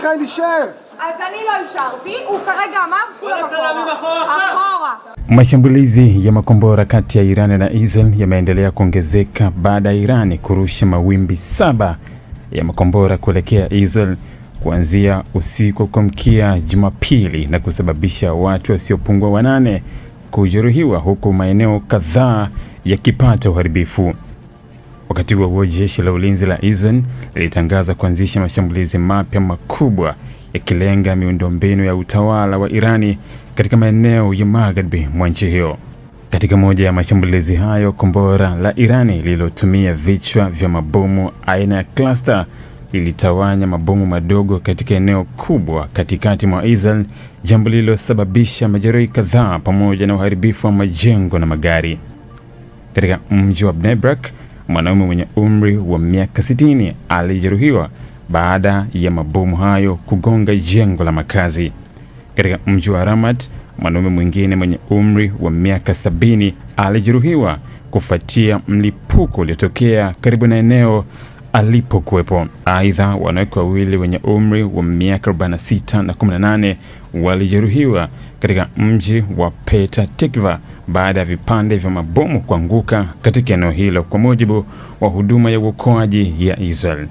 מיכאל יישאר. אז אני לא השארתי, הוא כרגע אמר כולם אחורה. Mashambulizi ya makombora kati ya Iran na Israel yameendelea kuongezeka baada ya Iran kurusha mawimbi 7 ya makombora kuelekea Israel kuanzia usiku kuamkia Jumapili na kusababisha watu wasiopungua 8 kujeruhiwa huku maeneo kadhaa yakipata uharibifu. Wakati huo jeshi la ulinzi la Israel lilitangaza kuanzisha mashambulizi mapya makubwa yakilenga miundombinu ya utawala wa Irani katika maeneo ya magharibi mwa nchi hiyo. Katika moja ya mashambulizi hayo, kombora la Irani lililotumia vichwa vya mabomu aina ya cluster lilitawanya mabomu madogo katika eneo kubwa katikati mwa Israel, jambo lililosababisha majeruhi kadhaa pamoja na uharibifu wa majengo na magari. Katika mji wa Bnei Brak, mwanaume mwenye umri wa miaka 60 alijeruhiwa baada ya mabomu hayo kugonga jengo la makazi. Katika mji wa Ramat, mwanaume mwingine mwenye umri wa miaka 70 alijeruhiwa kufuatia mlipuko uliotokea karibu na eneo alipokuwepo. Aidha, wanawake wawili wenye umri wa miaka 46 na 18 walijeruhiwa katika mji wa Petah Tikva baada ya vipande vya mabomu kuanguka katika eneo hilo, kwa mujibu wa huduma ya uokoaji ya Israel.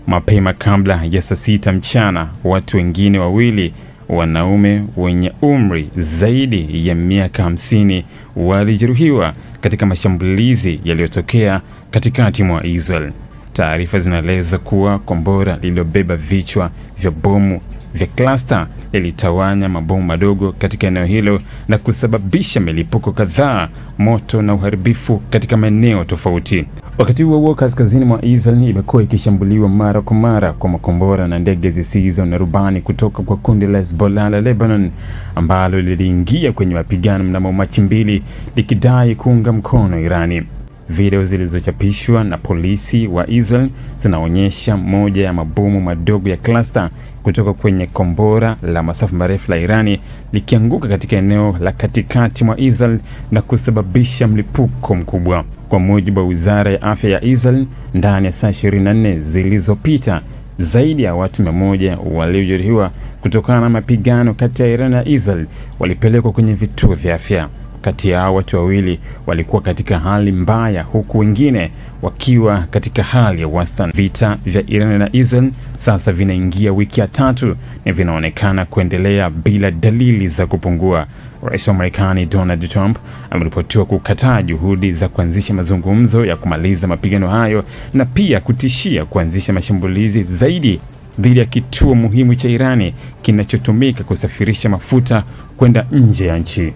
Mapema kabla ya saa 6 mchana, watu wengine wawili wanaume wenye umri zaidi ya miaka 50 walijeruhiwa katika mashambulizi yaliyotokea katikati mwa Israel. Taarifa zinaeleza kuwa kombora lililobeba vichwa vya bomu vya cluster lilitawanya mabomu madogo katika eneo hilo na kusababisha milipuko kadhaa, moto na uharibifu katika maeneo tofauti. Wakati huo kaskazini mwa Israel imekuwa ikishambuliwa mara kwa mara kwa makombora na ndege zisizo na rubani kutoka kwa kundi la Hezbollah la Lebanon, ambalo liliingia kwenye mapigano mnamo Machi 2 likidai kuunga mkono Irani. Video zilizochapishwa na polisi wa Israel zinaonyesha moja ya mabomu madogo ya cluster kutoka kwenye kombora la masafa marefu la Irani likianguka katika eneo la katikati mwa Israel na kusababisha mlipuko mkubwa. Kwa mujibu wa Wizara ya Afya ya Israel, ndani ya saa 24 zilizopita, zaidi ya watu 100 waliojeruhiwa kutokana na mapigano kati ya Iran na Israel walipelekwa kwenye vituo vya afya. Kati ya watu wawili walikuwa katika hali mbaya huku wengine wakiwa katika hali ya wastani. Vita vya Iran na Israel sasa vinaingia wiki ya 3 na vinaonekana kuendelea bila dalili za kupungua. Rais wa Marekani Donald Trump ameripotiwa kukataa juhudi za kuanzisha mazungumzo ya kumaliza mapigano hayo na pia kutishia kuanzisha mashambulizi zaidi dhidi ya kituo muhimu cha Irani kinachotumika kusafirisha mafuta kwenda nje ya nchi.